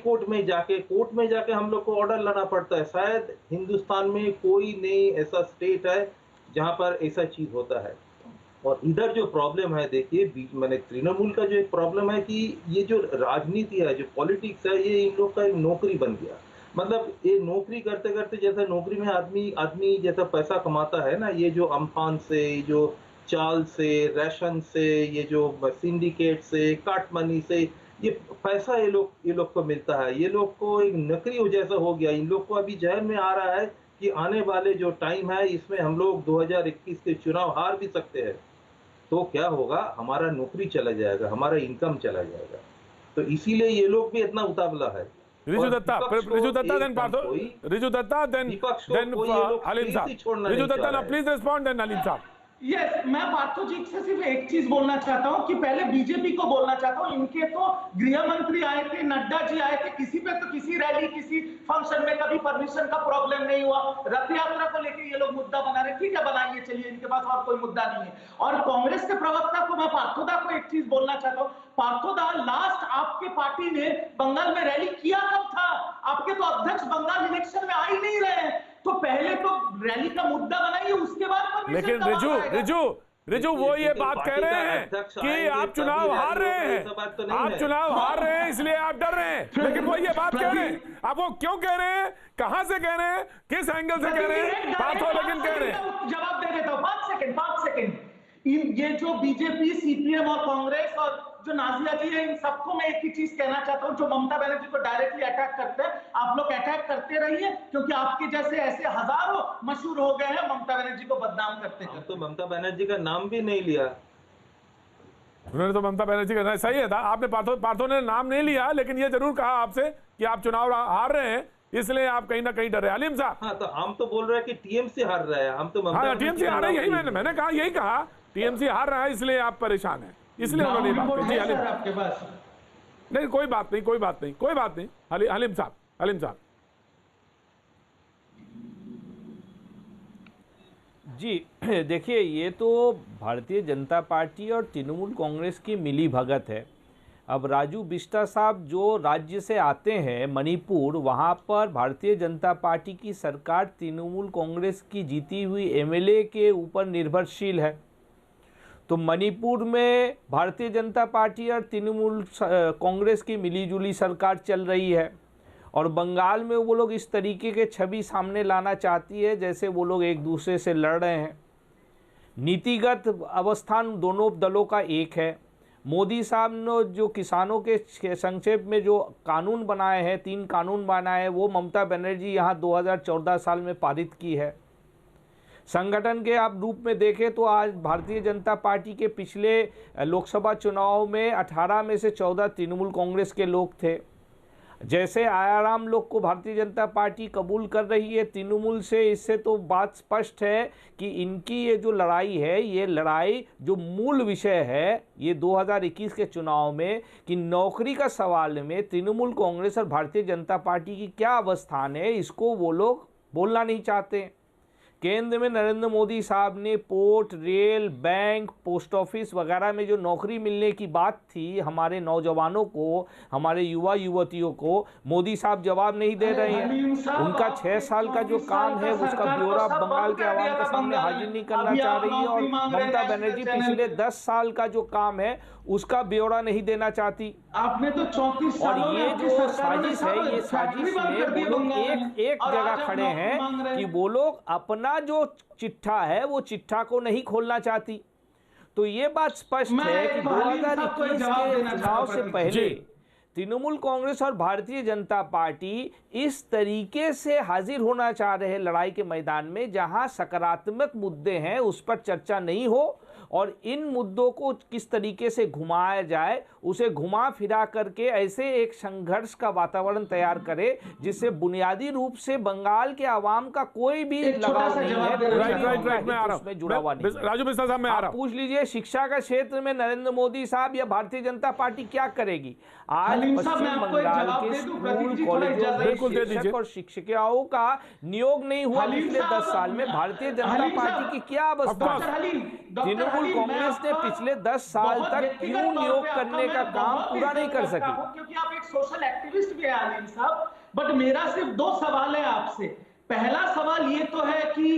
Court में जाके हम लोग को ऑर्डर लाना पड़ता है। शायद हिंदुस्तान में कोई नहीं ऐसा स्टेट है जहां पर ऐसा चीज होता है। और इधर जो प्रॉब्लम है, देखिए मैंने तृणमूल का जो एक प्रॉब्लम है कि ये जो राजनीति है, जो पॉलिटिक्स है, ये इन लोग का एक नौकरी बन गया। मतलब ये नौकरी करते करते, जैसा नौकरी में आदमी जैसा पैसा कमाता है ना, ये जो अम्फान से, जो चाल से, राशन से, ये जो सिंडिकेट से, काट मनी से, ये पैसा ये लोग को मिलता है। ये लोग को एक नौकरी जैसा हो गया। इन लोग को अभी जहन में आ रहा है कि आने वाले जो टाइम है, इसमें हम लोग 2021 के चुनाव हार भी सकते हैं। तो क्या होगा, हमारा नौकरी चला जाएगा, हमारा इनकम चला जाएगा। तो इसीलिए ये लोग भी इतना उतावला है। रिजू दत्ता, देन पार्थो, रिजू दत्ता, देन हलीम साहब। रिजू दत्ता ना प्लीज रिस्पॉन्ड, देन हलीम साहब। यस, मैं पार्थो जी से सिर्फ एक चीज बोलना चाहता हूं कि पहले बीजेपी को बोलना चाहता हूं, इनके तो गृह मंत्री आए थे, नड्डा जी आए थे, किसी पे तो किसी रैली, किसी फंक्शन में कभी परमिशन का प्रॉब्लम नहीं हुआ। रथ यात्रा को लेकर ये लोग मुद्दा बना रहे, ठीक है बनाइए, चलिए, इनके पास और कोई मुद्दा नहीं है। और कांग्रेस के प्रवक्ता को, मैं पार्थोदा को एक चीज बोलना चाहता हूँ। पार्थोदा, लास्ट आपके पार्टी ने बंगाल में रैली किया कब था? आपके तो अध्यक्ष बंगाल इलेक्शन में आ ही नहीं रहे हैं। तो पहले तो रैली का मुद्दा बनाइए, उसके बाद। लेकिन रिजू वो ये बात कह रहे हैं कि आप चुनाव हार रहे हैं, आप चुनाव हार रहे हैं, इसलिए आप डर रहे हैं। लेकिन वो ये बात कह रहे हैं, आप वो क्यों कह रहे हैं, कहां से कह रहे हैं, किस एंगल से कह रहे हैं, पार्थो लेकिन कह रहे हैं। जवाब दे देता हूं, 5 सेकंड। ये जो बीजेपी, सीपीएम और कांग्रेस और जो नाजिया जी है, इन सबको मैं एक ही चीज कहना चाहता हूं, जो ममता बनर्जी को डायरेक्टली अटैक करते हैं, आप लोग अटैक करते रहिए, क्योंकि आपके जैसे ऐसे हजारों मशहूर हो गए हैं ममता बनर्जी को बदनाम करते हैं। तो ममता बनर्जी का नाम भी नहीं लिया उन्होंने, तो ममता बनर्जी का सही है था, आपने पार्थो ने नाम नहीं लिया, लेकिन ये जरूर कहा आपसे कि आप चुनाव हार रहे हैं, इसलिए आप कहीं ना कहीं डरे। हलीम साहब। हाँ, तो हम तो बोल रहे हैं कि टीएमसी हार रहा है, हम तो टीएमसी हार रहा है, यही मैंने कहा, यही कहा, टीएमसी हार रहा है, इसलिए आप परेशान हैं, इसलिए उन्होंने बात कही। जी हलीम, आपके पास नहीं, कोई बात नहीं। हलीम साहब। जी देखिए, ये तो भारतीय जनता पार्टी और तृणमूल कांग्रेस की मिली भगत है। अब राजू बिष्टा साहब जो राज्य से आते हैं मणिपुर, वहाँ पर भारतीय जनता पार्टी की सरकार तृणमूल कांग्रेस की जीती हुई एमएलए के ऊपर निर्भरशील है। तो मणिपुर में भारतीय जनता पार्टी और तृणमूल कांग्रेस की मिलीजुली सरकार चल रही है, और बंगाल में वो लोग इस तरीके के छवि सामने लाना चाहती है जैसे वो लोग एक दूसरे से लड़ रहे हैं। नीतिगत अवस्थान दोनों दलों का एक है। मोदी साहब ने जो किसानों के संक्षेप में जो कानून बनाए हैं, 3 कानून बनाए हैं, वो ममता बनर्जी यहाँ 2014 साल में पारित की है। संगठन के आप रूप में देखें तो आज भारतीय जनता पार्टी के पिछले लोकसभा चुनाव में 18 में से 14 तृणमूल कांग्रेस के लोग थे। जैसे आयाराम लोग को भारतीय जनता पार्टी कबूल कर रही है तृणमूल से, इससे तो बात स्पष्ट है कि इनकी ये जो लड़ाई है, ये लड़ाई जो मूल विषय है ये 2021 के चुनाव में कि नौकरी का सवाल में तृणमूल कांग्रेस और भारतीय जनता पार्टी की क्या अवस्थान है, इसको वो लोग बोलना नहीं चाहते। केंद्र में नरेंद्र मोदी साहब ने port, rail, bank, post office वगैरह में जो नौकरी मिलने की बात थी हमारे नौजवानों को, हमारे युवा युवतियों को, मोदी साहब जवाब नहीं दे रहे हैं। उनका 6 साल का जो काम है उसका ब्यौरा बंगाल के आवाम के सामने हाजिर नहीं करना चाह रही है, और ममता बनर्जी पिछले 10 साल का जो काम है उसका ब्यौरा नहीं देना चाहती। आपने तो 34 सालों और ये जो साजिश है, ये साजिश में वो लोग एक जगह खड़े हैं कि वो लोग अपना जो चिट्ठा है वो चिट्ठा को नहीं खोलना चाहती। तो ये बात स्पष्ट है कि 2021 के चुनाव से पहले तृणमूल कांग्रेस और भारतीय जनता पार्टी इस तरीके से हाजिर होना चाह रहे हैं लड़ाई के मैदान में, जहां सकारात्मक मुद्दे हैं उस पर चर्चा नहीं हो, और इन मुद्दों को किस तरीके से घुमाया जाए उसे घुमा फिरा करके ऐसे एक संघर्ष का वातावरण तैयार करे जिससे बुनियादी रूप से बंगाल के आवाम का कोई भी लगाव नहीं है, उसमें जुड़ा हुआ नहीं। राजू बिस्ता साहब, मैं आ रहा हूं। पूछ लीजिए शिक्षा का क्षेत्र में नरेंद्र मोदी साहब या भारतीय जनता पार्टी क्या करेगी। आज हलीम साहब, पश्चिम मैं आपको एक बंगाल जवाब के दे दूं, स्कूल प्रदीप जी, थोड़ा कॉलेजों इजाजत में बिल्कुल दे शिक्षक दीजिए। और शिक्षिकाओं का नियोग नहीं हुआ हलीम पिछले साहब, 10 साल में। भारतीय जनता हलीम पार्टी साहब, की क्या अवस्था डॉक्टर है? हलीम, डॉक्टर तृणमूल हलीम, मैं कांग्रेस ने आपका पिछले 10 साल बहुत तक व्यक्तिगत क्यों तौर नियोग पे आपका करने का मैं काम बहुत पूरा नहीं इज्जत कर करता सकी? हूं, क्योंकि आप एक सोशल एक्टिविस्ट भी हैं हलीम साहब। बट मेरा सिर्फ 2 सवाल है आपसे। पहला सवाल ये तो है कि